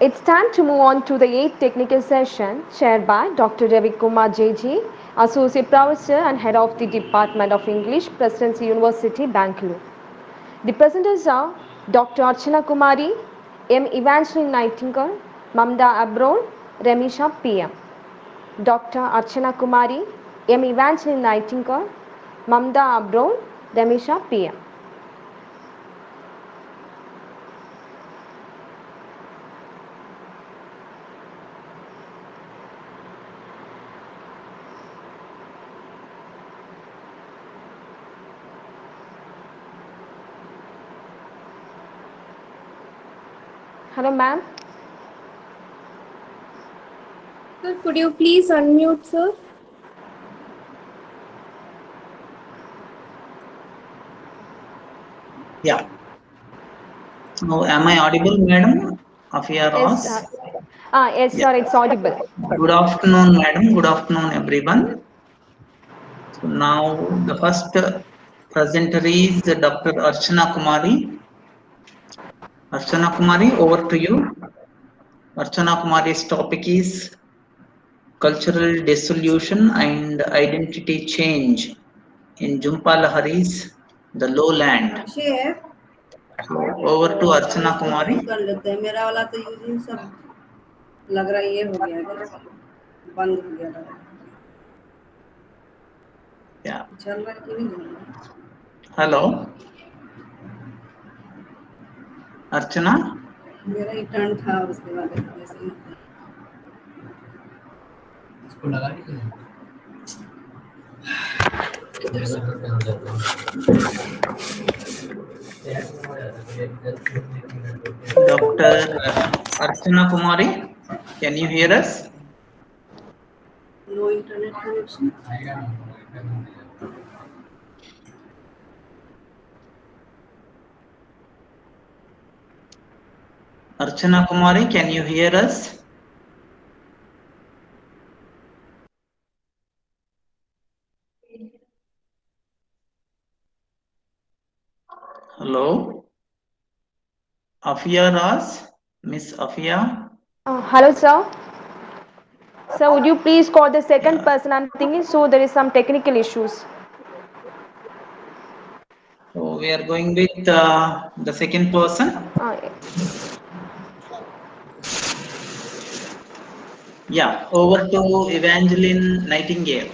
It's time to move on to the 8th technical session chaired by Dr. Ravi Kumar JG, Associate Professor and Head of the Department of English, Presidency University, Bangalore. The presenters are Dr. Archana Kumari, M. Evangeline Nightingale, Mamda Abrol, Remisha PM. Dr. Archana Kumari, M. Evangeline Nightingale, Mamda Abrol, Remisha PM. Hello, ma'am. Sir, could you please unmute, sir? Yeah. So, am I audible, madam? Afia Ross? Yes, sir, it's audible. Good afternoon, madam. Good afternoon, everyone. So, now the first presenter is Dr. Archana Kumari. Archana Kumari, over to you. Archana Kumari's topic is cultural dissolution and identity change in Jhumpa Lahari's The Lowland. So, over to Archana Kumari. कर लेते हैं मेरा वाला तो using सब लग रहा है ये हो गया है बंद हो गया है Yeah. चल रहा है कि नहीं चल रहा Hello. अर्चना मेरा ही टर्न था और उसके बाद ऐसे ही इसको लगा दी Dr. Archana Kumari, can you hear us? No internet connection Archana Kumari, can you hear us? Hello? Afia Ras? Miss Afia? Hello, sir. Sir, would you please call the second person? I'm thinking so there is some technical issues. So we are going with the second person. Yeah, over to Evangeline Nightingale.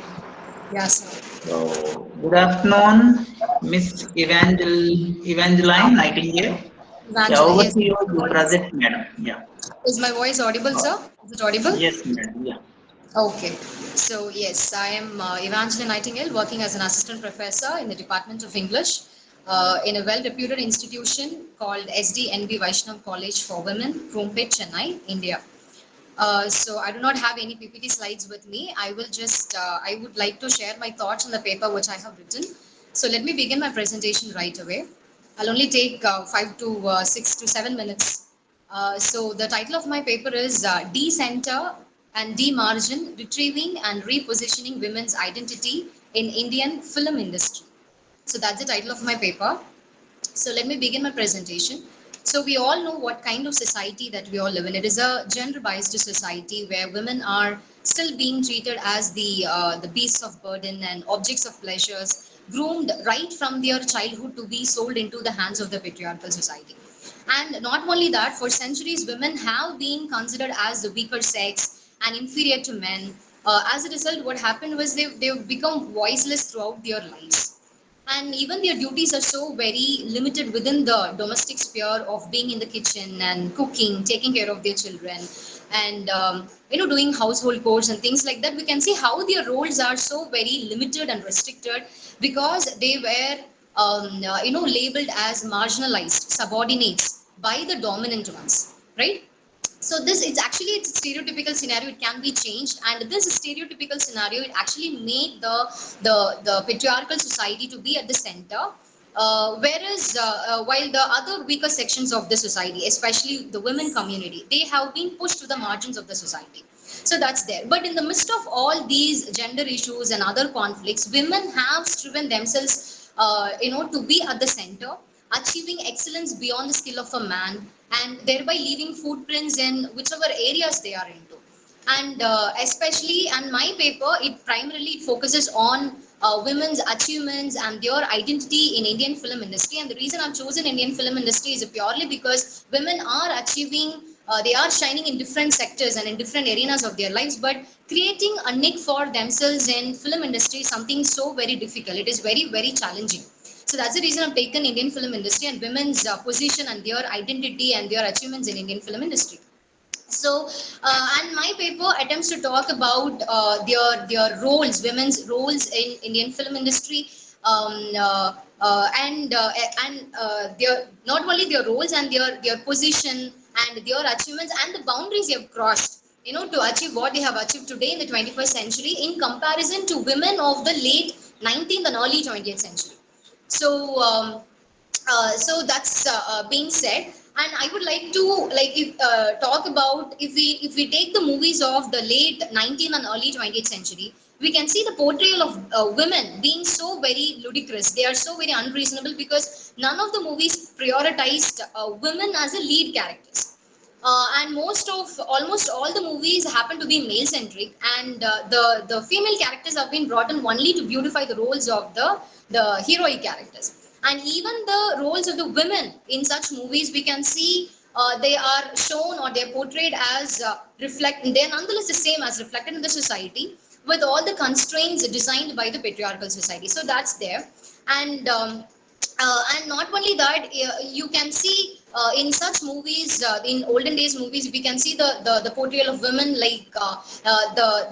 Yes, sir. So good afternoon, Miss Evangeline Nightingale. Yeah, over Yes. to you, the present madam. Yeah. Is my voice audible, sir? Is it audible? Yes, madam. Yeah. Okay. So, yes, I am Evangeline Nightingale, working as an assistant professor in the Department of English in a well-reputed institution called SDNB Vaishnav College for Women, Crumpet, Chennai, India. So I do not have any PPT slides with me. I will just, I would like to share my thoughts on the paper which I have written. So let me begin my presentation right away. I'll only take 5 to 6 to 7 minutes. So the title of my paper is Decenter and Demargin, Retrieving and Repositioning Women's Identity in Indian Film Industry. So that's the title of my paper. So let me begin my presentation. So we all know what kind of society that we all live in. It is a gender-biased society where women are still being treated as the beasts of burden and objects of pleasures, groomed right from their childhood to be sold into the hands of the patriarchal society. And not only that, for centuries, women have been considered as the weaker sex and inferior to men. As a result, what happened was they've become voiceless throughout their lives. And even their duties are so very limited within the domestic sphere of being in the kitchen and cooking, taking care of their children, and doing household chores and things like that. We can see how their roles are so very limited and restricted because they were labeled as marginalized subordinates by the dominant ones, right? So this, it's actually, it's a stereotypical scenario. It can be changed, and this stereotypical scenario, it actually made the patriarchal society to be at the center, whereas while the other weaker sections of the society, especially the women community, they have been pushed to the margins of the society. So that's there. But in the midst of all these gender issues and other conflicts, women have striven themselves to be at the center, achieving excellence beyond the skill of a man, and thereby leaving footprints in whichever areas they are into. And especially, and my paper, it primarily focuses on women's achievements and their identity in Indian film industry. And the reason I've chosen Indian film industry is purely because women are achieving, they are shining in different sectors and in different arenas of their lives, but creating a nick for themselves in film industry is something so very difficult. It is very, very challenging. So that's the reason I've taken Indian film industry and women's position and their identity and their achievements in Indian film industry. So, and my paper attempts to talk about their roles, women's roles in Indian film industry, um, uh, and their not only their roles and their position and their achievements and the boundaries they have crossed, you know, to achieve what they have achieved today in the 21st century in comparison to women of the late 19th and early 20th century. So. So that's being said, and I would like to talk about, if we take the movies of the late 19th and early 20th century, we can see the portrayal of women being so very ludicrous. They are so very unreasonable because none of the movies prioritized women as a lead characters. And almost all the movies happen to be male centric, and the female characters have been brought in only to beautify the roles of the heroic characters. And even the roles of the women in such movies, we can see they are shown or they're portrayed as they're nonetheless the same as reflected in the society with all the constraints designed by the patriarchal society. So that's there. And not only that, you can see in such movies, in olden days movies, we can see the portrayal of women, like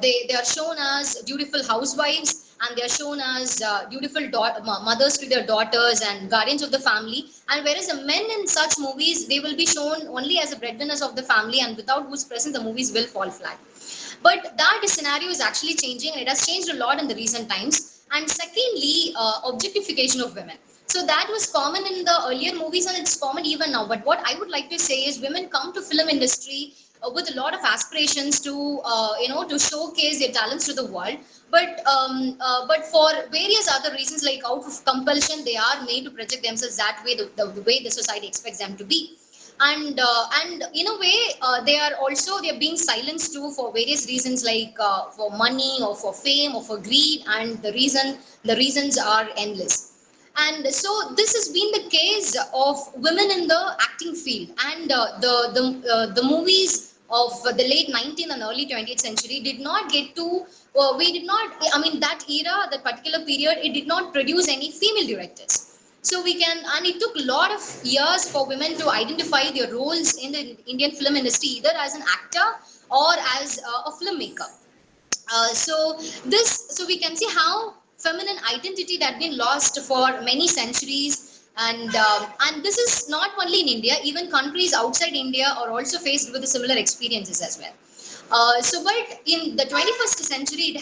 they are shown as dutiful housewives, and they are shown as dutiful mothers to their daughters and guardians of the family. And whereas the men in such movies, they will be shown only as the breadwinners of the family, and without whose presence the movies will fall flat. But that scenario is actually changing, and it has changed a lot in the recent times. And secondly, objectification of women. So that was common in the earlier movies, and it's common even now. But what I would like to say is, women come to film industry with a lot of aspirations to to showcase their talents to the world. But for various other reasons, like out of compulsion, they are made to project themselves that way, the way the society expects them to be. And in a way, they are being silenced too for various reasons, like for money or for fame or for greed, and the reasons are endless. And so this has been the case of women in the acting field. And the movies of the late 19th and early 20th century did not get to we did not, I mean, that era, that particular period, it did not produce any female directors. So we can, and it took a lot of years for women to identify their roles in the Indian film industry, either as an actor or as a filmmaker. So we can see how feminine identity that had been lost for many centuries. And this is not only in India, even countries outside India are also faced with similar experiences as well. But in the 21st century, it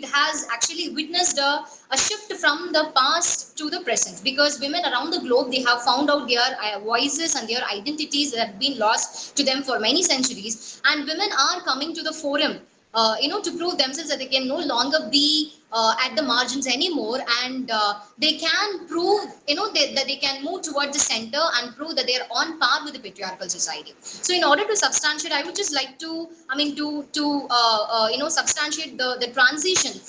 has actually witnessed a shift from the past to the present, because women around the globe, they have found out their voices and their identities that have been lost to them for many centuries, and women are coming to the forum, to prove themselves that they can no longer be at the margins anymore, and they can prove, that they can move towards the center and prove that they are on par with the patriarchal society. So, in order to substantiate, I would just like to, substantiate the transition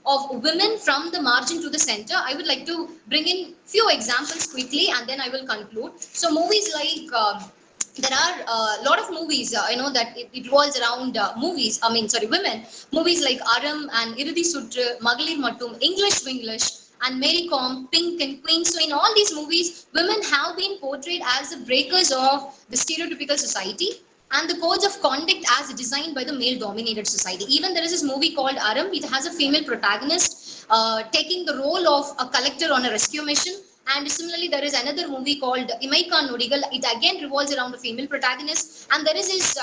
of women from the margin to the center. I would like to bring in few examples quickly, and then I will conclude. So, movies like there are a lot of movies, that it revolves around women. Movies like Aram and Irudi Sutru, Magalir Mattum, English Winglish, and Mary Kom, Pink and Queen. So in all these movies, women have been portrayed as the breakers of the stereotypical society and the codes of conduct as designed by the male-dominated society. Even there is this movie called Aram. It has a female protagonist taking the role of a collector on a rescue mission. And similarly, there is another movie called Imaika Nodigal. It again revolves around a female protagonist. And there is this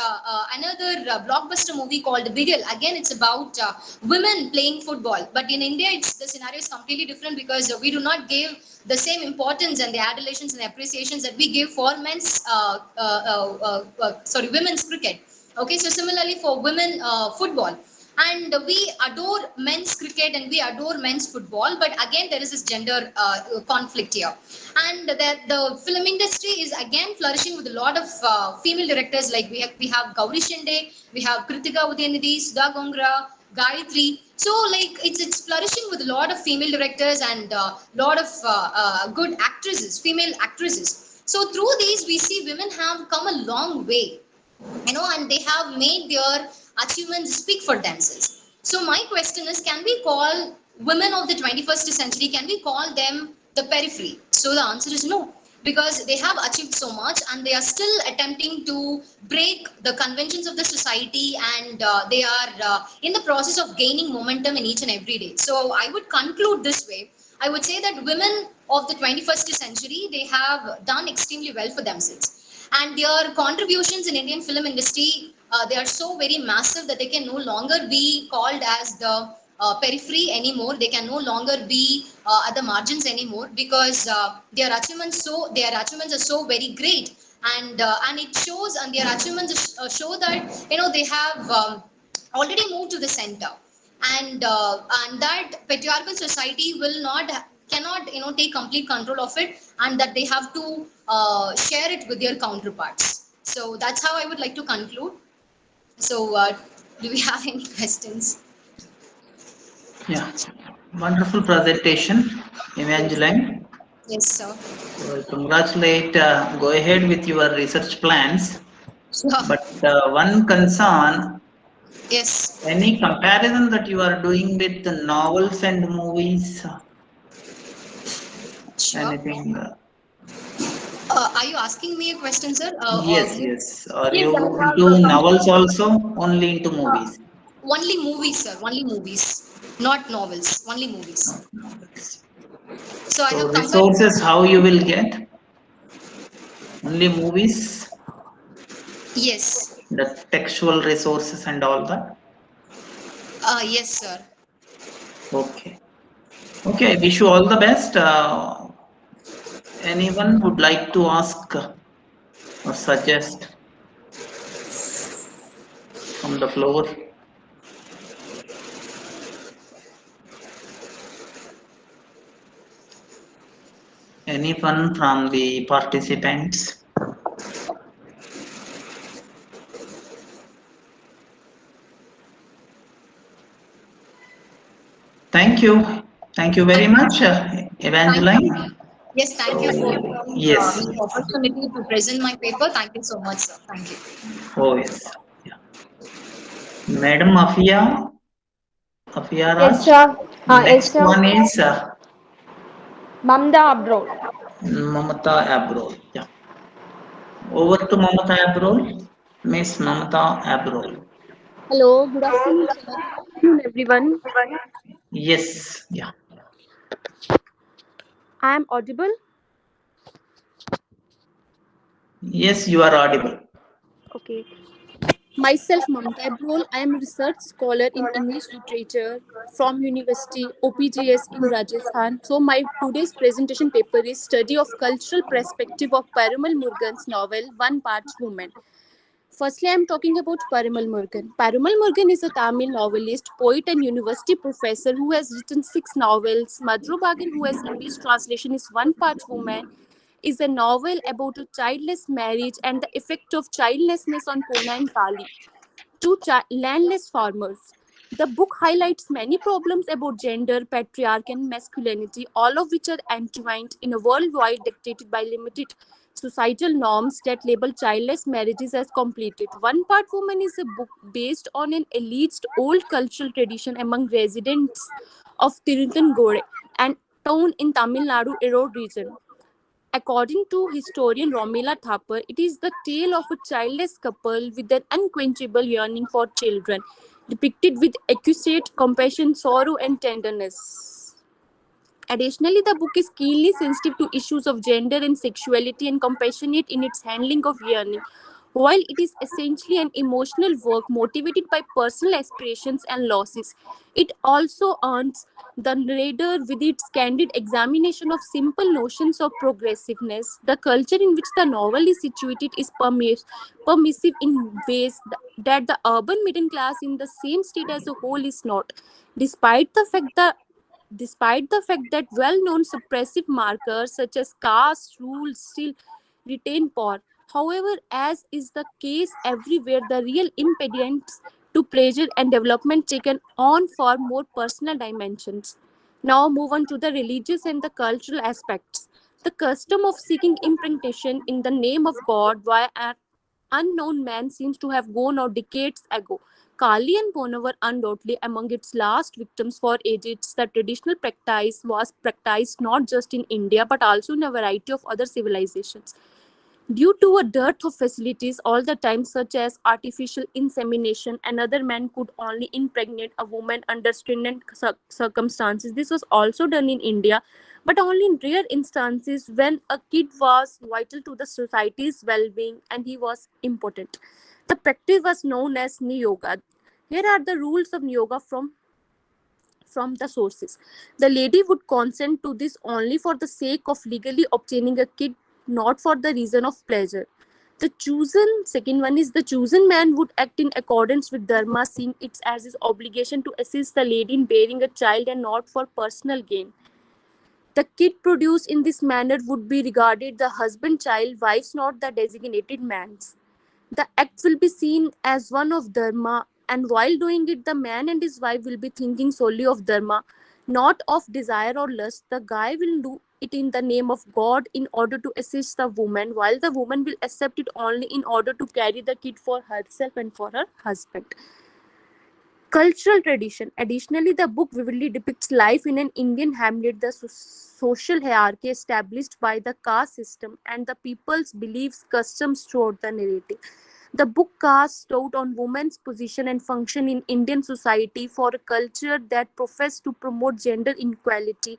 another blockbuster movie called Bigil. Again, it's about women playing football. But in India, the scenario is completely different, because we do not give the same importance and the adulations and appreciations that we give for women's cricket. Okay, so similarly for women football. And we adore men's cricket and we adore men's football, but again there is this gender conflict here. And that the film industry is again flourishing with a lot of female directors, like we have Gauri Shinde, we have Kritika Udayanidhi, Sudha Gongra, Gayatri. So like it's flourishing with a lot of female directors and lot of good actresses, female actresses. So through these we see women have come a long way, and they have made their achievements speak for themselves. So my question is, can we call women of the 21st century, can we call them the periphery? So the answer is no, because they have achieved so much and they are still attempting to break the conventions of the society, and they are in the process of gaining momentum in each and every day. So I would conclude this way. I would say that women of the 21st century, they have done extremely well for themselves, and their contributions in Indian film industry, they are so very massive that they can no longer be called as the periphery anymore. They can no longer be at the margins anymore, because their achievements are so very great, and it shows, and their achievements show that they have already moved to the center, and that patriarchal society will not cannot take complete control of it, and that they have to share it with their counterparts. So that's how I would like to conclude. So do we have any questions? Yeah, wonderful presentation, Evangeline. Yes, sir. So congratulate. Go ahead with your research plans. Sure. But one concern, Yes. any comparison that you are doing with the novels and movies, Sure. anything? Are you asking me a question, sir? Yes. Are Yes, you I have into novels also? Only into movies? Only movies, sir. Only movies, not novels. Only movies. Not novels. So I So have compared. resources, how you will get? Only movies, Yes. the textual resources and all that? Yes, sir. Okay. Okay, wish you all the best. Anyone would like to ask or suggest from the floor? Anyone from the participants? Thank you. Thank you very much, Evangeline. Yes, thank you for Yes. the opportunity to present my paper. Thank you so much, sir. Thank you. Oh, yes. Yeah. Madam Afia Raj. Yes, sir. Yes, Next sir. one is Mamda Abrol. Mamata Abrol. Yeah. Over to Mamata Abrol. Miss Mamata Abrol. Hello, good afternoon, sir. Good afternoon, everyone. Yes. Yeah. I am audible. Yes, you are audible. Okay. Myself, Mamta Abrol. I am a research scholar in English literature from University OPGS in Rajasthan. So my today's presentation paper is Study of Cultural Perspective of Parimal Murugan's novel One Part Woman. Firstly, I am talking about Parimal Murugan. Parimal Murugan is a Tamil novelist, poet, and university professor who has written 6 novels. Madhuru Bagan, who has English translation, is One Part Woman, is a novel about a childless marriage and the effect of childlessness on Pona and Kali, two landless farmers. The book highlights many problems about gender, patriarchy, and masculinity, all of which are entwined in a worldwide dictated by limited societal norms that label childless marriages as completed. One Part Woman is a book based on an elite old cultural tradition among residents of Tiruthanagore and town in Tamil Nadu Erode region. According to historian Romila Thapar, it is the tale of a childless couple with an unquenchable yearning for children, depicted with exquisite compassion, sorrow, and tenderness. Additionally, the book is keenly sensitive to issues of gender and sexuality and compassionate in its handling of yearning. While it is essentially an emotional work motivated by personal aspirations and losses, it also earns the reader with its candid examination of simple notions of progressiveness. The culture in which the novel is situated is permissive in ways that the urban middle class in the same state as a whole is not, despite the fact that well-known suppressive markers such as caste rules still retain power. However, as is the case everywhere, the real impediments to pleasure and development taken on far more personal dimensions. Now move on to the religious and the cultural aspects. The custom of seeking impregnatation in the name of God via an unknown man seems to have gone out decades ago. Kali and Pona were undoubtedly among its last victims for ages. The traditional practice was practiced not just in India but also in a variety of other civilizations. Due to a dearth of facilities all the time, such as artificial insemination, another man could only impregnate a woman under stringent circumstances. This was also done in India, but only in rare instances when a kid was vital to the society's well being and he was impotent. The practice was known as Niyoga. Here are the rules of Niyoga from the sources. The lady would consent to this only for the sake of legally obtaining a kid, not for the reason of pleasure. Second one is the chosen man would act in accordance with Dharma, seeing it as his obligation to assist the lady in bearing a child and not for personal gain. The kid produced in this manner would be regarded the husband child, wife's not the designated man's. The act will be seen as one of dharma, and while doing it, the man and his wife will be thinking solely of dharma, not of desire or lust. The guy will do it in the name of God in order to assist the woman, while the woman will accept it only in order to carry the kid for herself and for her husband. Cultural tradition. Additionally, the book vividly depicts life in an Indian hamlet, the social hierarchy established by the caste system, and the people's beliefs, customs throughout the narrative. The book casts doubt on women's position and function in Indian society for a culture that professes to promote gender inequality,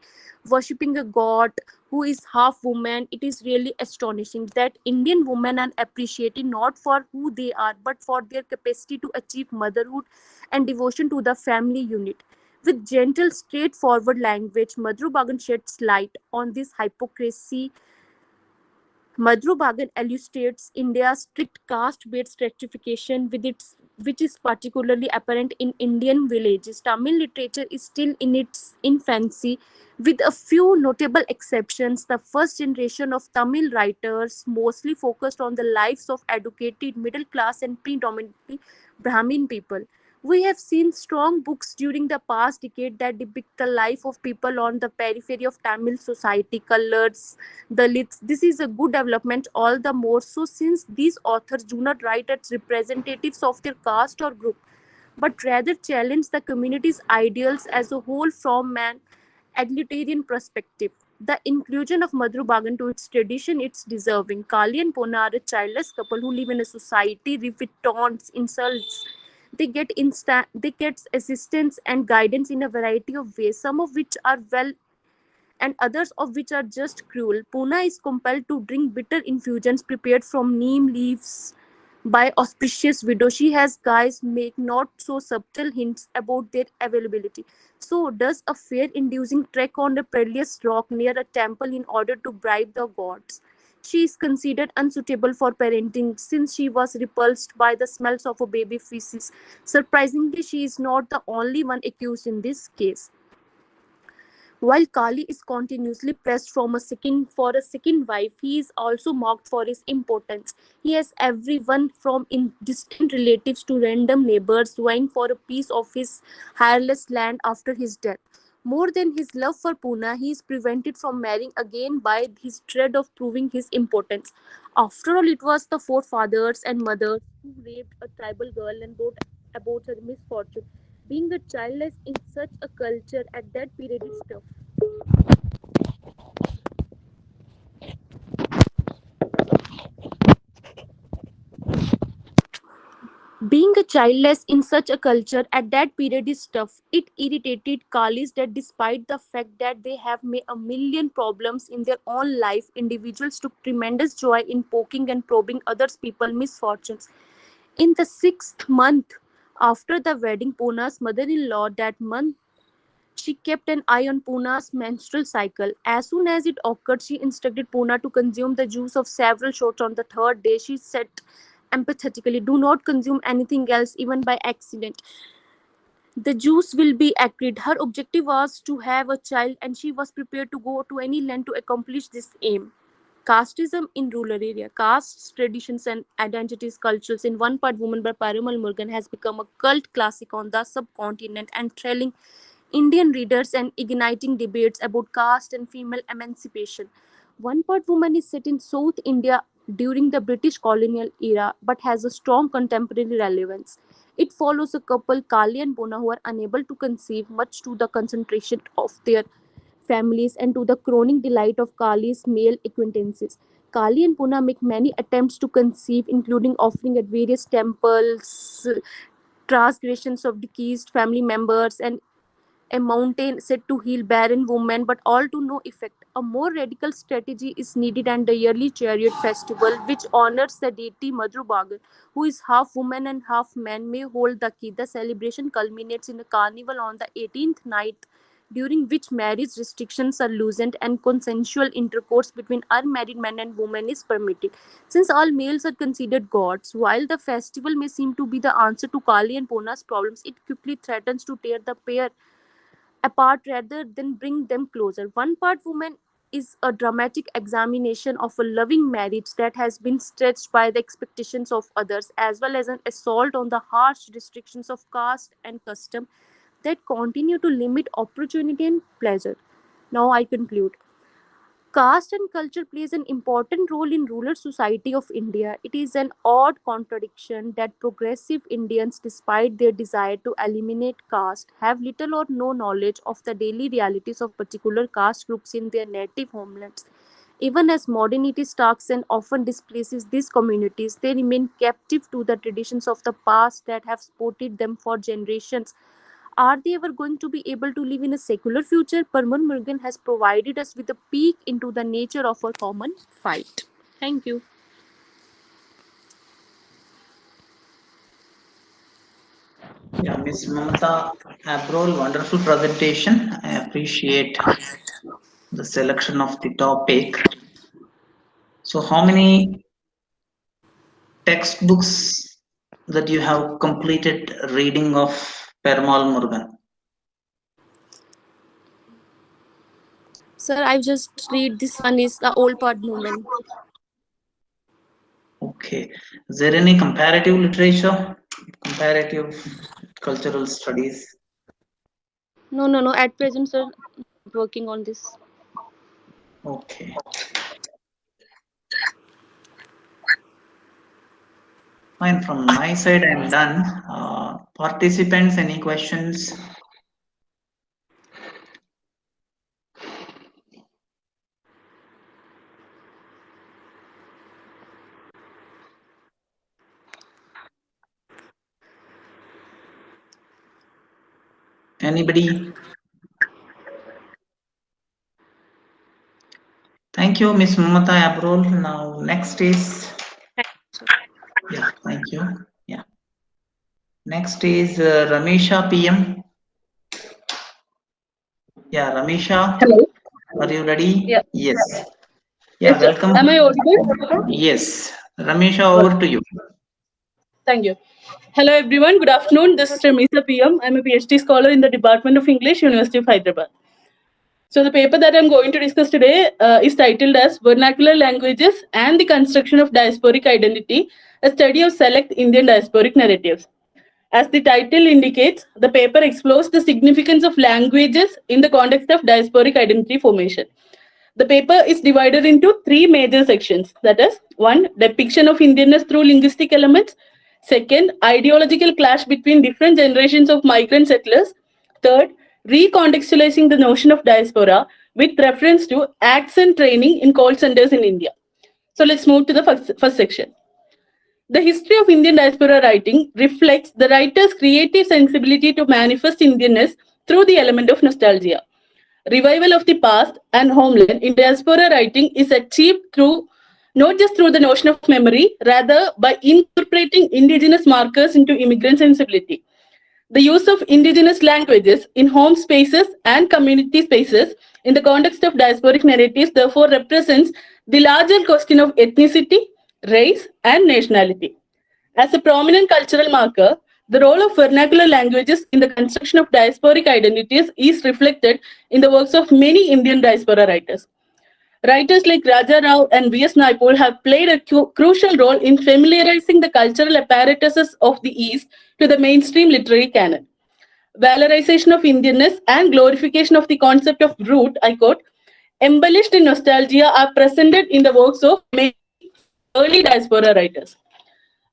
worshipping a god who is half woman. It is really astonishing that Indian women are appreciated not for who they are but for their capacity to achieve motherhood and devotion to the family unit. With gentle, straightforward language, Madhuru Bagan sheds light on this hypocrisy. Madhuru Bagan illustrates India's strict caste-based stratification, which is particularly apparent in Indian villages. Tamil literature is still in its infancy, with a few notable exceptions. The first generation of Tamil writers mostly focused on the lives of educated middle class and predominantly Brahmin people. We have seen strong books during the past decade that depict the life of people on the periphery of Tamil society, colors, Dalits. This is a good development, all the more so since these authors do not write as representatives of their caste or group, but rather challenge the community's ideals as a whole from an egalitarian perspective. The inclusion of Madhuru Bagan to its tradition it's deserving. Kali and Pona are a childless couple who live in a society rife with taunts, insults. They get assistance and guidance in a variety of ways, some of which are well and others of which are just cruel. Puna is compelled to drink bitter infusions prepared from neem leaves by auspicious widow. She has guys make not so subtle hints about their availability. So does a fear-inducing trek on a perilous rock near a temple in order to bribe the gods. She is considered unsuitable for parenting since she was repulsed by the smells of a baby feces. Surprisingly, she is not the only one accused in this case. While Kali is continuously pressed for a second wife, he is also mocked for his importance. He has everyone from distant relatives to random neighbors vying for a piece of his hireless land after his death. More than his love for Puna, he is prevented from marrying again by his dread of proving his importance. After all, it was the forefathers and mothers who raped a tribal girl and wrote about her misfortune. Being a childless in such a culture at that period is tough. Being a childless in such a culture at that period is tough. It irritated Kalis that despite the fact that they have made a million problems in their own life, individuals took tremendous joy in poking and probing others people's misfortunes. In the 6th month after the wedding, Puna's mother-in-law that month she kept an eye on Puna's menstrual cycle. As soon as it occurred, she instructed Puna to consume the juice of several shots on the third day. She said empathetically, "Do not consume anything else, even by accident. The juice will be acrid." Her objective was to have a child, and she was prepared to go to any length to accomplish this aim. Casteism in rural area. Castes, traditions, and identities cultures in One Part Woman by Parimal Murugan has become a cult classic on the subcontinent and thrilling Indian readers and igniting debates about caste and female emancipation. One Part Woman is set in South India during the British colonial era but has a strong contemporary relevance. It follows a couple, Kali and Puna, who are unable to conceive, much to the concentration of their families and to the crowning delight of Kali's male acquaintances. Kali and Puna make many attempts to conceive, including offering at various temples, transgressions of deceased family members, and a mountain said to heal barren women, but all to no effect. A more radical strategy is needed, and the yearly chariot festival, which honors the deity Madhubagar, who is half woman and half man, may hold the key. The celebration culminates in a carnival on the 18th night, during which marriage restrictions are loosened and consensual intercourse between unmarried men and women is permitted. Since all males are considered gods, while the festival may seem to be the answer to Kali and Puna's problems, it quickly threatens to tear the pair apart rather than bring them closer. One Part Woman is a dramatic examination of a loving marriage that has been stretched by the expectations of others, as well as an assault on the harsh restrictions of caste and custom that continue to limit opportunity and pleasure. Now I conclude. Caste and culture plays an important role in rural society of India. It is an odd contradiction that progressive Indians, despite their desire to eliminate caste, have little or no knowledge of the daily realities of particular caste groups in their native homelands. Even as modernity stalks and often displaces these communities, they remain captive to the traditions of the past that have supported them for generations. Are they ever going to be able to live in a secular future? Parman Murugan has provided us with a peek into the nature of our common fight. Thank you. Yeah, Miss Mamata Abrol, wonderful presentation. I appreciate the selection of the topic. So, how many textbooks that you have completed reading of Perumal Murugan? Sir, I've just read this one is the Old Part Movement. Okay. Is there any comparative literature, comparative cultural studies? No. At present, sir, I'm working on this. Okay. Fine. From my side, I'm done. Participants, any questions? Anybody? Thank you, Miss Mamata Abrol. Now, next is, yeah, thank you. Yeah. Next is Ramesha PM. Yeah, Ramesha. Hello. Are you ready? Yeah. Yes. Yes, Yeah, sir. welcome. Am I audible? Yes. Ramesha, over to you. Thank you. Hello, everyone. Good afternoon. This is Ramisa PM. I'm a PhD scholar in the Department of English, University of Hyderabad. So the paper that I'm going to discuss today is titled as Vernacular Languages and the Construction of Diasporic Identity, a study of select Indian diasporic narratives. As the title indicates, the paper explores the significance of languages in the context of diasporic identity formation. The paper is divided into three major sections. That is, 1. Depiction of Indianness through linguistic elements. 2. Ideological clash between different generations of migrant settlers. 3. Recontextualizing the notion of diaspora with reference to accent training in call centers in India. So let's move to the first section. The history of Indian diaspora writing reflects the writer's creative sensibility to manifest Indianness through the element of nostalgia. Revival of the past and homeland in diaspora writing is achieved through not just through the notion of memory, rather by incorporating indigenous markers into immigrant sensibility. The use of indigenous languages in home spaces and community spaces in the context of diasporic narratives therefore represents the larger question of ethnicity, race, and nationality. As a prominent cultural marker, the role of vernacular languages in the construction of diasporic identities is reflected in the works of many Indian diaspora writers. Writers like Raja Rao and V.S. Naipaul have played a crucial role in familiarizing the cultural apparatuses of the East to the mainstream literary canon. Valorization of Indianness and glorification of the concept of root, I quote, embellished in nostalgia are presented in the works of many early diaspora writers.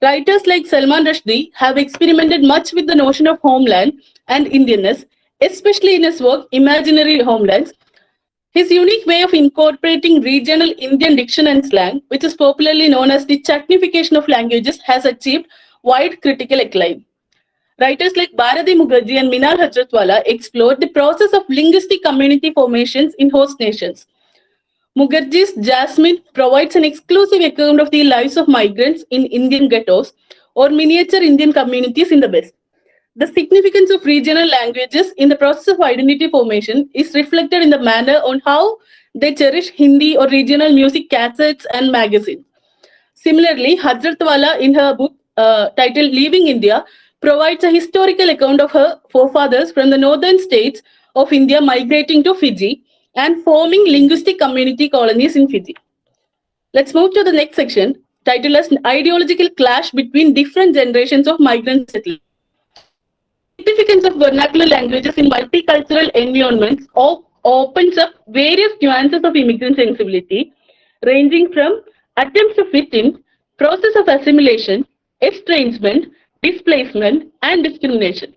Writers like Salman Rushdie have experimented much with the notion of homeland and Indianness, especially in his work Imaginary Homelands. His unique way of incorporating regional Indian diction and slang, which is popularly known as the chutnification of languages, has achieved wide critical acclaim. Writers like Bharati Mukherjee and Minal Hajratwala explored the process of linguistic community formations in host nations. Mukherjee's Jasmine provides an exclusive account of the lives of migrants in Indian ghettos or miniature Indian communities in the West. The significance of regional languages in the process of identity formation is reflected in the manner on how they cherish Hindi or regional music cassettes and magazines. Similarly, Hajratwala, in her book titled Leaving India, provides a historical account of her forefathers from the northern states of India migrating to Fiji and forming linguistic community colonies in Fiji. Let's move to the next section, titled as Ideological Clash Between Different Generations of Migrant Settlers. Significance of vernacular languages in multicultural environments opens up various nuances of immigrant sensibility, ranging from attempts to fit in, process of assimilation, estrangement, displacement, and discrimination.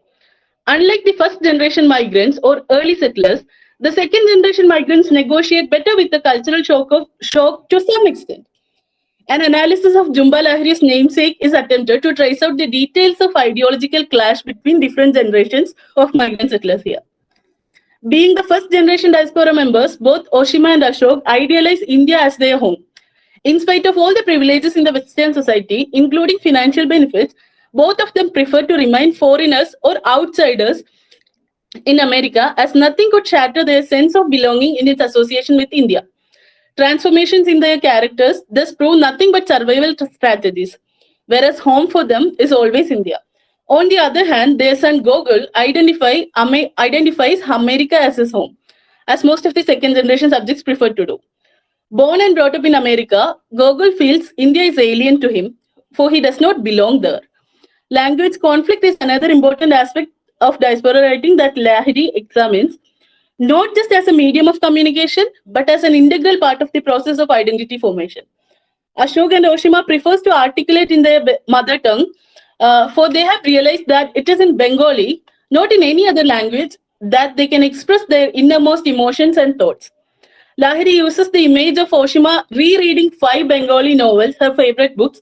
Unlike the first generation migrants or early settlers, the second generation migrants negotiate better with the cultural shock to some extent. An analysis of Jhumpa Lahiri's namesake is attempted to trace out the details of ideological clash between different generations of migrant settlers here. Being the first generation diaspora members, both Oshima and Ashok idealize India as their home. In spite of all the privileges in the Western society, including financial benefits, both of them prefer to remain foreigners or outsiders in America, as nothing could shatter their sense of belonging in its association with India. Transformations in their characters thus prove nothing but survival strategies, whereas home for them is always India. On the other hand, their son Gogol identifies America as his home, as most of the second generation subjects prefer to do. Born and brought up in America, Gogol feels India is alien to him, for he does not belong there. Language conflict is another important aspect of diaspora writing that Lahiri examines, not just as a medium of communication, but as an integral part of the process of identity formation. Ashok and Oshima prefers to articulate in their mother tongue, for they have realized that it is in Bengali, not in any other language, that they can express their innermost emotions and thoughts. Lahiri uses the image of Oshima rereading 5 Bengali novels, her favorite books,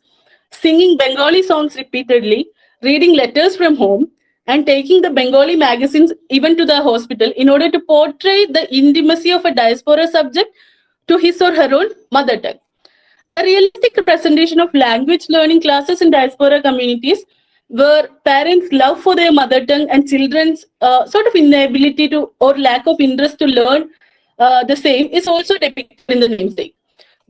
singing Bengali songs repeatedly, reading letters from home, and taking the Bengali magazines even to the hospital in order to portray the intimacy of a diaspora subject to his or her own mother tongue. A realistic representation of language learning classes in diaspora communities, where parents' love for their mother tongue and children's sort of inability to or lack of interest to learn the same, is also depicted in the namesake.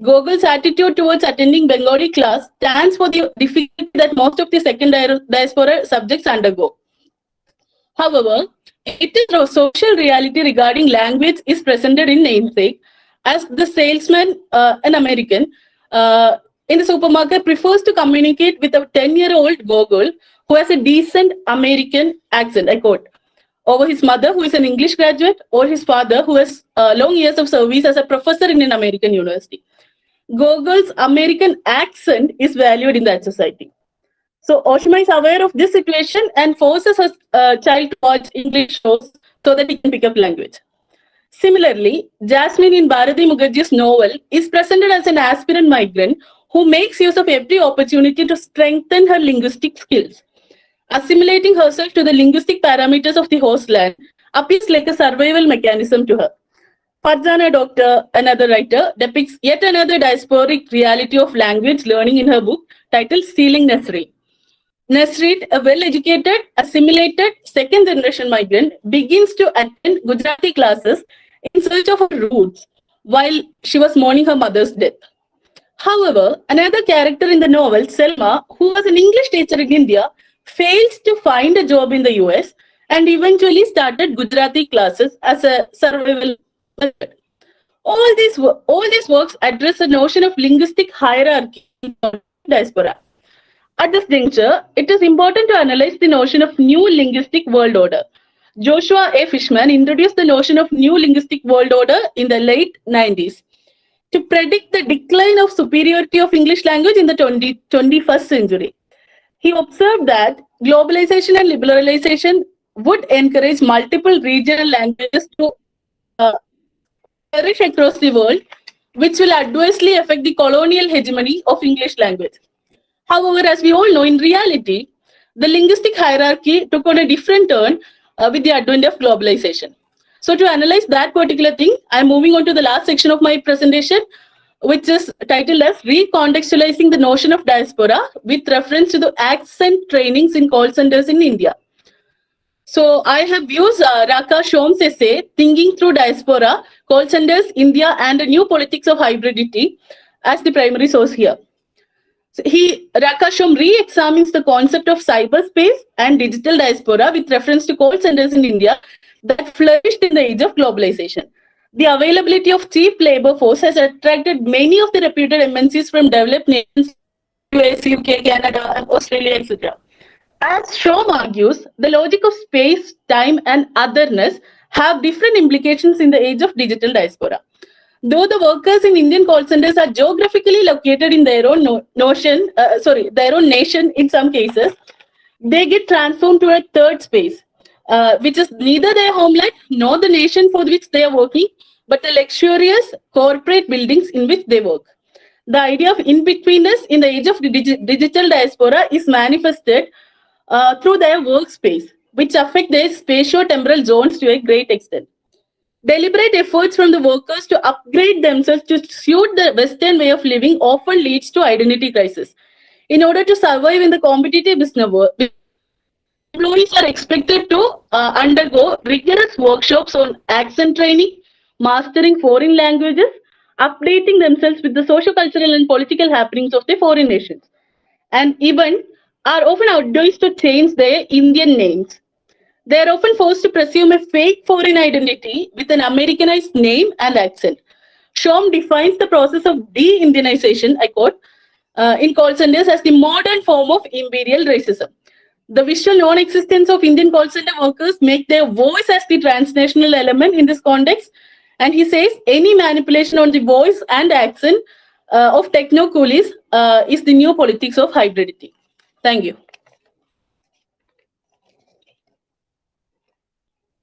Gogol's attitude towards attending Bengali class stands for the difficulty that most of the second diaspora subjects undergo. However, it is a social reality regarding language is presented in namesake, as the salesman, an American, in the supermarket prefers to communicate with a 10-year-old Gogol who has a decent American accent, I quote, over his mother who is an English graduate or his father who has long years of service as a professor in an American university. Gogol's American accent is valued in that society. So Oshima is aware of this situation and forces her child to watch English shows so that he can pick up language. Similarly, Jasmine in Bharati Mukherjee's novel is presented as an aspirant migrant who makes use of every opportunity to strengthen her linguistic skills. Assimilating herself to the linguistic parameters of the host land appears like a survival mechanism to her. Farzana Doctor, another writer, depicts yet another diasporic reality of language learning in her book titled Stealing Nasreen. Nasreen, a well-educated, assimilated, second-generation migrant, begins to attend Gujarati classes in search of her roots while she was mourning her mother's death. However, another character in the novel, Selma, who was an English teacher in India, fails to find a job in the US and eventually started Gujarati classes as a survival method. All these works address the notion of linguistic hierarchy in diaspora. At this juncture, it is important to analyze the notion of new linguistic world order. Joshua A. Fishman introduced the notion of new linguistic world order in the late 90s to predict the decline of superiority of English language in the 21st century. He observed that globalization and liberalization would encourage multiple regional languages to flourish across the world, which will adversely affect the colonial hegemony of English language. However, as we all know, in reality, the linguistic hierarchy took on a different turn with the advent of globalization. So to analyze that particular thing, I'm moving on to the last section of my presentation, which is titled as Recontextualizing the Notion of Diaspora with reference to the accent trainings in call centers in India. So I have used Raka Shom's essay, Thinking Through Diaspora, Call Centers, India and the New Politics of Hybridity as the primary source here. So Raka Shom re-examines the concept of cyberspace and digital diaspora with reference to call centers in India that flourished in the age of globalization. The availability of cheap labor force has attracted many of the reputed MNCs from developed nations, US, UK, Canada, and Australia, etc. As Shom argues, the logic of space, time, and otherness have different implications in the age of digital diaspora. Though the workers in Indian call centers are geographically located in their own their own nation in some cases, they get transformed to a third space, which is neither their homeland nor the nation for which they are working, but the luxurious corporate buildings in which they work. The idea of in-betweenness in the age of digital diaspora is manifested through their workspace, which affect their spatio-temporal zones to a great extent. Deliberate efforts from the workers to upgrade themselves to suit the Western way of living often leads to identity crisis. In order to survive in the competitive business world, employees are expected to undergo rigorous workshops on accent training, mastering foreign languages, updating themselves with the socio-cultural and political happenings of the foreign nations, and even are often advised to change their Indian names. They are often forced to presume a fake foreign identity with an Americanized name and accent. Shom defines the process of de-Indianization, I quote, in call centers as the modern form of imperial racism. The visual non-existence of Indian call center workers make their voice as the transnational element in this context. And he says any manipulation on the voice and accent of techno coolies is the new politics of hybridity. Thank you.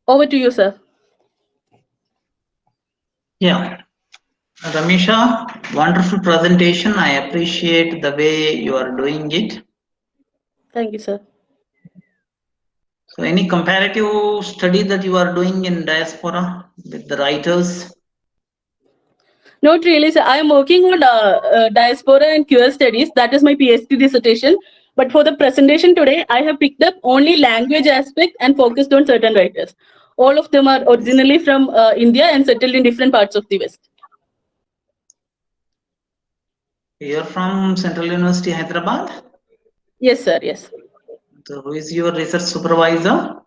Over to you, sir. Yeah. Ramesha, wonderful presentation. I appreciate the way you are doing it. Thank you, sir. So any comparative study that you are doing in diaspora with the writers? Not really, sir. I am working on diaspora and queer studies. That is my PhD dissertation. But for the presentation today, I have picked up only language aspect and focused on certain writers. All of them are originally from India and settled in different parts of the West. You're from Central University, Hyderabad? Yes, sir. Yes. So who is your research supervisor?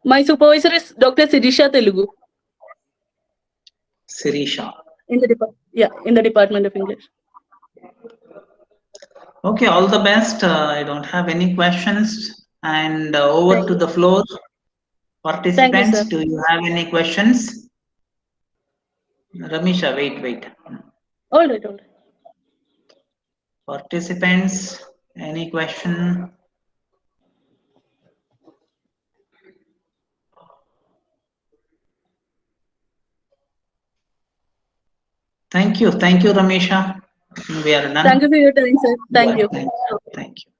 My supervisor is Dr. Sirisha Telugu. Sirisha. In the Department of English. Okay, all the best. I don't have any questions. And over to the floor. Participants, do you have any questions? Ramesha, wait. All right. Participants, any question? Thank you, Ramesha. We are done. Thank you for your time, sir. Thank you. Thank you.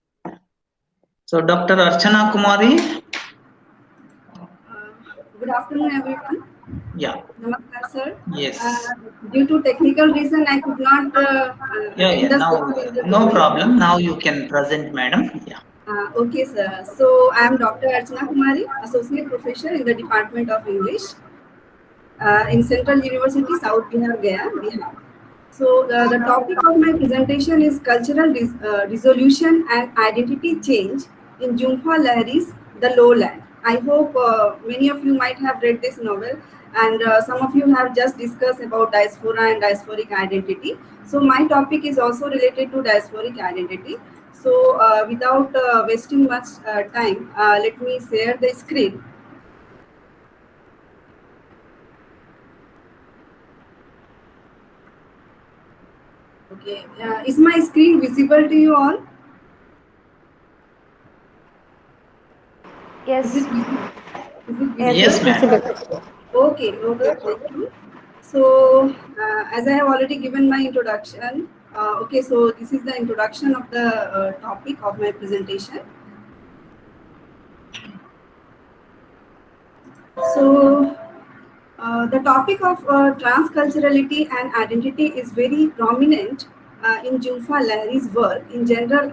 So, Dr. Archana Kumari. Good afternoon, everyone. Yeah. Namaskar, sir. Yes. Due to technical reason, I could not attend the Now, session in the no beginning. problem. Now you can present, madam. Yeah. Okay, sir. So I am Dr. Archana Kumari, Associate Professor in the Department of English in Central University, South Bihar, Gaya, Bihar. So the topic of my presentation is cultural resolution and identity change in Jhumpa Lahiri's The Lowland. I hope many of you might have read this novel, and some of you have just discussed about diaspora and diasporic identity. So my topic is also related to diasporic identity. So without wasting much time, let me share the screen. Okay, is my screen visible to you all? Yes. Is it visible? Yes, ma'am. Okay, thank you. So, as I have already given my introduction, okay, so this is the introduction of the topic of my presentation. So, the topic of transculturality and identity is very prominent in Jhumpa Lahiri's work in general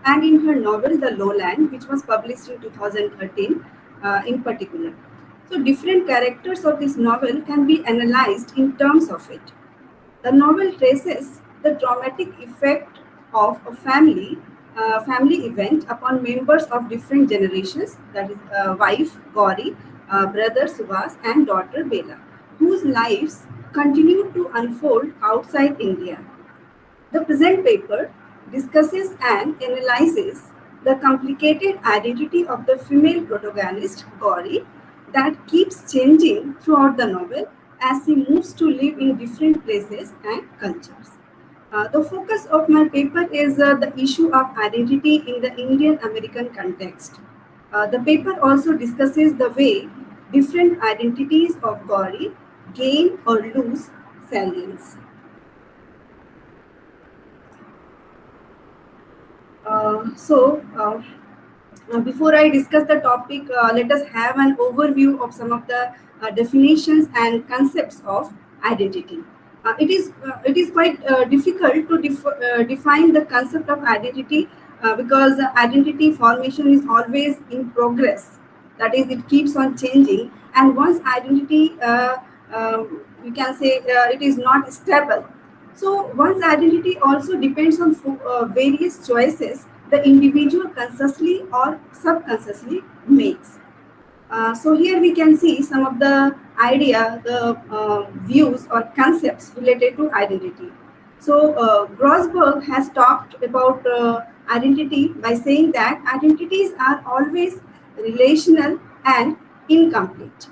and in her novel The Lowland, which was published in 2013 in particular. So different characters of this novel can be analyzed in terms of it. The novel traces the traumatic effect of a family event upon members of different generations, that is wife Gauri, brother Subhas and daughter Bela, whose lives continue to unfold outside India. The present paper discusses and analyzes the complicated identity of the female protagonist, Gauri, that keeps changing throughout the novel as she moves to live in different places and cultures. The focus of my paper is the issue of identity in the Indian American context. The paper also discusses the way different identities of Gauri gain or lose salience. Before I discuss the topic, let us have an overview of some of the definitions and concepts of identity. It is quite difficult to define the concept of identity because identity formation is always in progress. That is, it keeps on changing, and once identity, you can say, it is not stable. So one's identity also depends on various choices the individual consciously or subconsciously makes. So here we can see some of the views or concepts related to identity. So Grossberg has talked about identity by saying that identities are always relational and incomplete.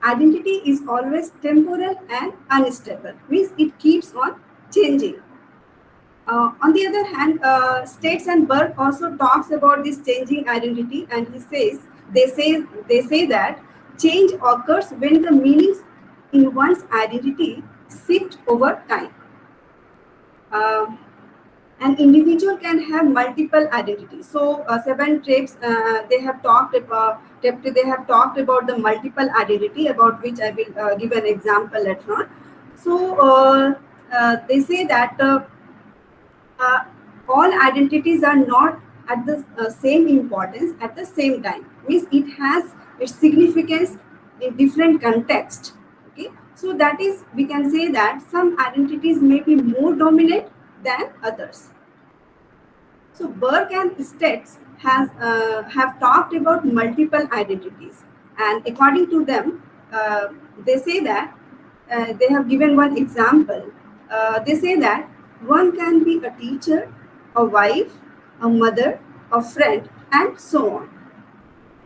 Identity is always temporal and unstable, means it keeps on changing. On the other hand, States and Burke also talks about this changing identity, and they say that change occurs when the meanings in one's identity shift over time. An individual can have multiple identities. So, Seven Traps they have talked about the multiple identity, about which I will give an example later on. So, they say that all identities are not at the same importance at the same time. Means it has its significance in different contexts. Okay, so that is, we can say that some identities may be more dominant than others. So Burke and States have talked about multiple identities, and according to them, they say that they have given one example. They say that one can be a teacher, a wife, a mother, a friend, and so on.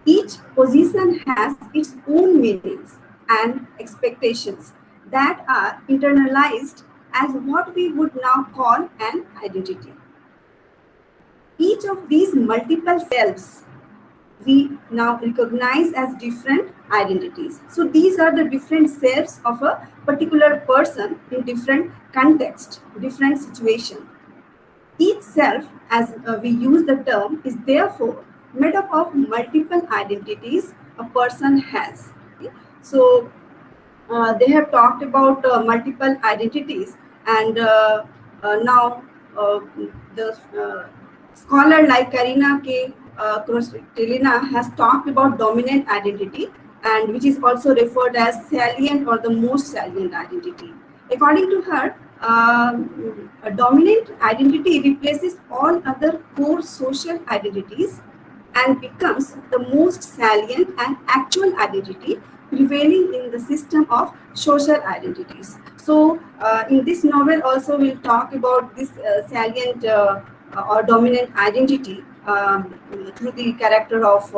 Each position has its own meanings and expectations that are internalized as what we would now call an identity. Each of these multiple selves we now recognize as different identities. So these are the different selves of a particular person in different context, different situation. Each self, as we use the term, is therefore made up of multiple identities a person has. Okay? So they have talked about multiple identities, and now the scholar like Karina K. Krostelina has talked about dominant identity, and which is also referred as salient or the most salient identity. According to her, a dominant identity replaces all other core social identities and becomes the most salient and actual identity prevailing in the system of social identities. So, in this novel, also we'll talk about this salient or dominant identity through the character of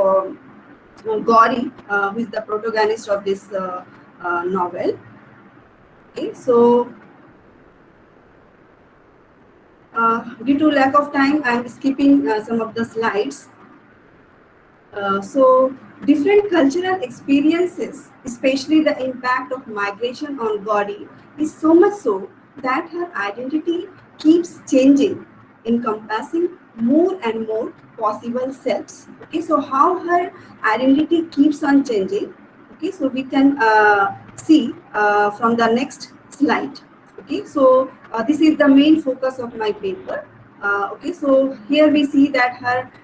Gauri, who is the protagonist of this novel. Okay, so due to lack of time, I'm skipping some of the slides. So different cultural experiences, especially the impact of migration on Gauri, is so much so that her identity keeps changing, encompassing more and more possible selves. Okay, so how her identity keeps on changing. Okay, so we can see from the next slide. Okay, so this is the main focus of my paper. Okay, so here we see that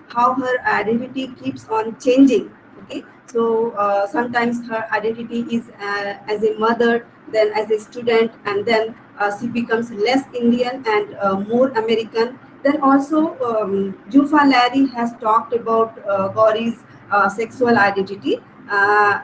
how her identity keeps on changing. Okay, so sometimes her identity is as a mother, then as a student, and then she becomes less Indian and more American. Then also Jufa Larry has talked about Gauri's sexual identity,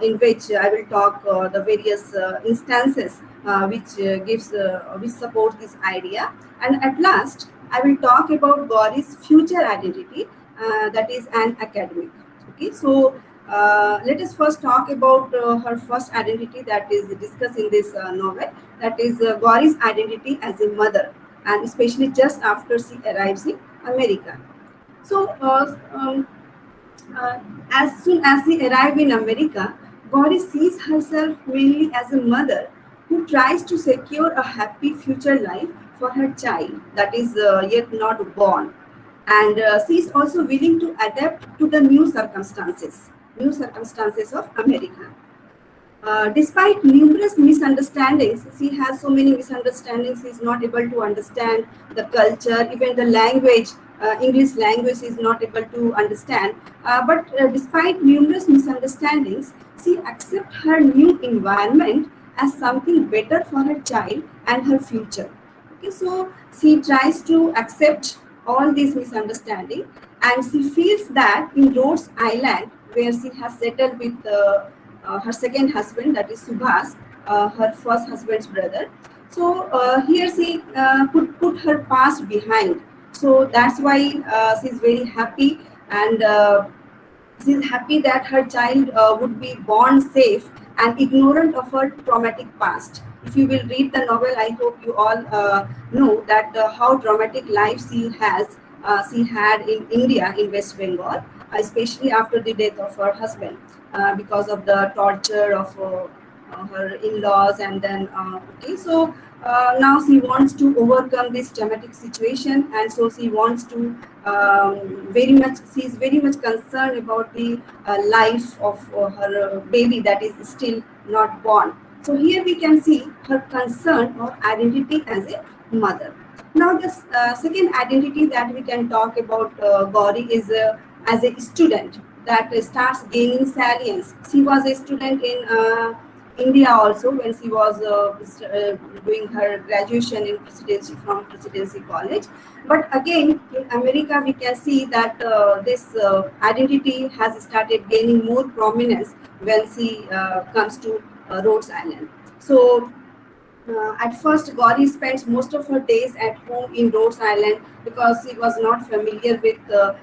in which I will talk the various instances which support this idea. And at last, I will talk about Gauri's future identity, that is an academic. Okay, so let us first talk about her first identity that is discussed in this novel, that is Gauri's identity as a mother, and especially just after she arrives in America. So as soon as she arrives in America, Gauri sees herself mainly as a mother who tries to secure a happy future life for her child that is yet not born. And she is also willing to adapt to the new circumstances of America. Despite numerous misunderstandings, she has so many misunderstandings. She is not able to understand the culture, even the language. English language is not able to understand. But despite numerous misunderstandings, she accepts her new environment as something better for her child and her future. Okay, so she tries to accept all these misunderstandings, and she feels that in Rhodes Island, where she has settled with her second husband, that is Subhas, her first husband's brother. So here she could put her past behind. So that's why she's very happy, and she's happy that her child would be born safe and ignorant of her traumatic past. If you will read the novel, I hope you all know that how traumatic life she had in India, in West Bengal, especially after the death of her husband, because of the torture of her in-laws, and then okay, so now she wants to overcome this traumatic situation, and so she wants to she is very much concerned about the life of her baby that is still not born. So here we can see her concern or identity as a mother. Now the second identity that we can talk about Gauri is as a student that starts gaining salience. She was a student in India also when she was doing her graduation in presidency from Presidency College. But again, in America, we can see that this identity has started gaining more prominence when she comes to Rhodes Island. So at first, Gauri spends most of her days at home in Rhodes Island because she was not familiar with the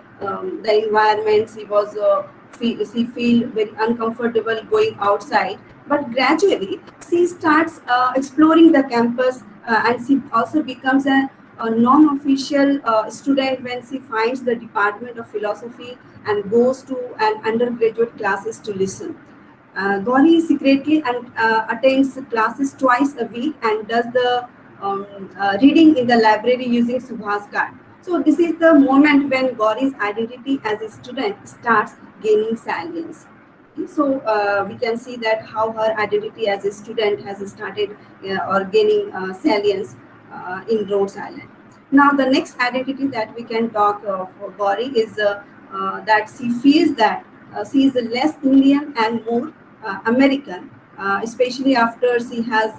environment. She feel very uncomfortable going outside. But gradually, she starts exploring the campus, and she also becomes a non-official student when she finds the Department of Philosophy and goes to an undergraduate classes to listen. Gauri secretly attends classes twice a week and does the reading in the library using Subhas card. So this is the moment when Gauri's identity as a student starts gaining salience. So we can see that how her identity as a student has started or gaining salience in Rhodes Island. Now the next identity that we can talk for Gauri is that she feels that she is less Indian and more American, especially after she has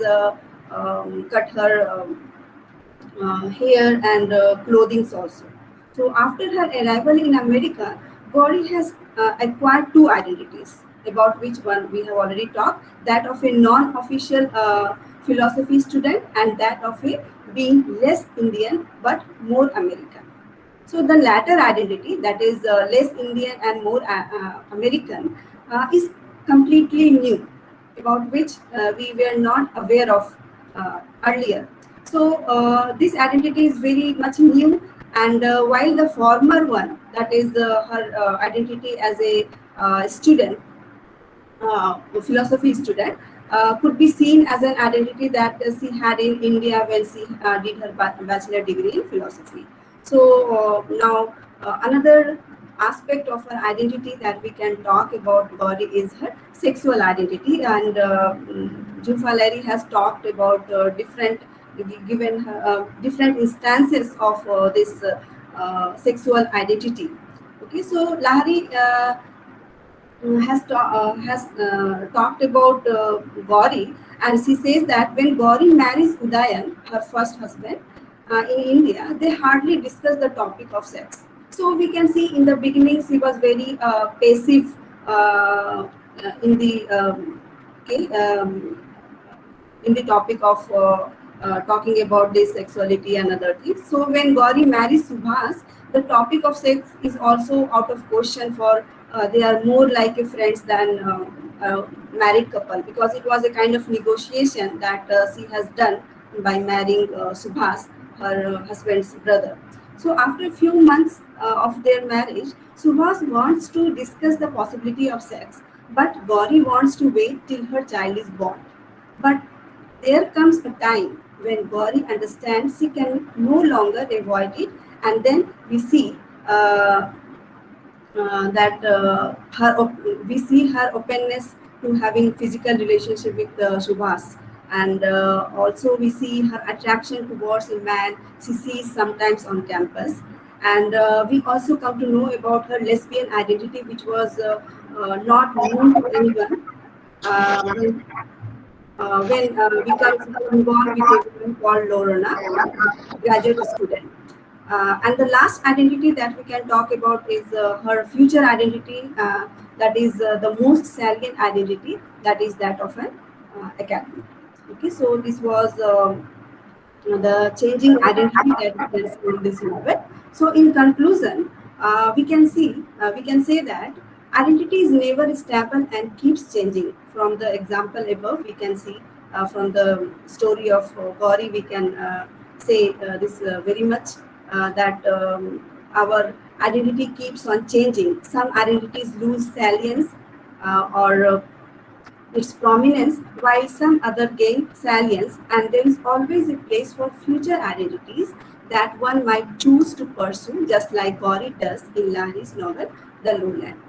cut her hair and clothing also. So after her arrival in America, Gauri has acquired two identities, about which one we have already talked, that of a non-official philosophy student and that of a being less Indian but more American. So the latter identity, that is less Indian and more American, is completely new, about which we were not aware of earlier. So this identity is very much new, and while the former one, that is her identity as a student, philosophy student, could be seen as an identity that she had in India when she did her bachelor degree in philosophy. So now another aspect of her identity that we can talk about Gauri is her sexual identity, and Zulfa Lahiri has talked about given her different instances of this sexual identity. Okay, so Lahiri has talked about Gauri, and she says that when Gauri marries Udayan, her first husband, in India, they hardly discuss the topic of sex. So we can see in the beginning she was very passive in the in the topic of talking about this sexuality and other things. So when Gauri marries Subhas, the topic of sex is also out of question for they are more like a friends than married couple, because it was a kind of negotiation that she has done by marrying Subhas, her husband's brother. So after a few months of their marriage, Subhas wants to discuss the possibility of sex, but Gauri wants to wait till her child is born. But there comes a time when Gauri understands she can no longer avoid it, and then we see that we see her openness to having physical relationship with Subhas, and also we see her attraction towards a man she sees sometimes on campus, and we also come to know about her lesbian identity, which was not known to anyone. When we come involved with a woman called Lorna, graduate student. And the last identity that we can talk about is her future identity, that is the most salient identity, that is that of an academic. Okay, so this was the changing identity that we can see in this novel. So in conclusion, we can say that identity is never stable and keeps changing. From the example above, we can see from the story of Gauri, we can say this very much that our identity keeps on changing. Some identities lose salience or its prominence, while some other gain salience, and there is always a place for future identities that one might choose to pursue, just like Gauri does in Lahiri's novel, The Lowland.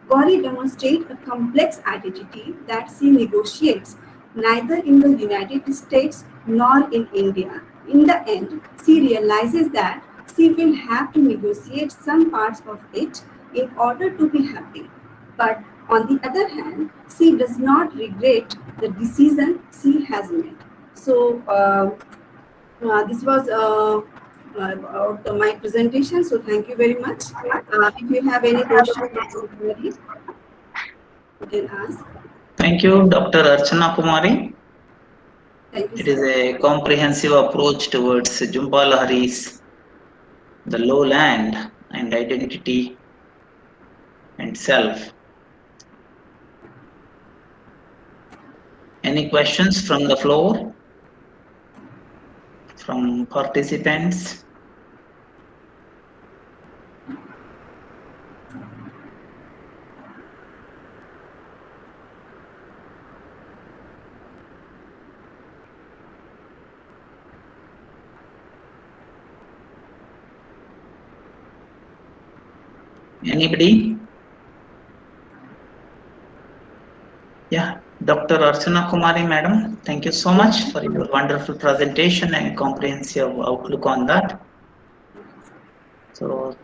Gauri demonstrates a complex identity that she negotiates neither in the United States nor in India. In the end, she realizes that she will have to negotiate some parts of it in order to be happy. But on the other hand, she does not regret the decision she has made. So, this was about my presentation. So, thank you very much. If you have any questions, you can ask. Thank you, Dr. Archana Kumari. Thank you. It is a comprehensive approach towards Jhumpa Lahiri's The Lowland and Identity and Self. Any questions from the floor? From participants? Anybody? Yeah, Dr. Archana Kumari, madam, thank you so much for your wonderful presentation and comprehensive outlook on that. So,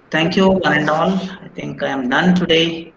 thank you one and all. I think I am done today.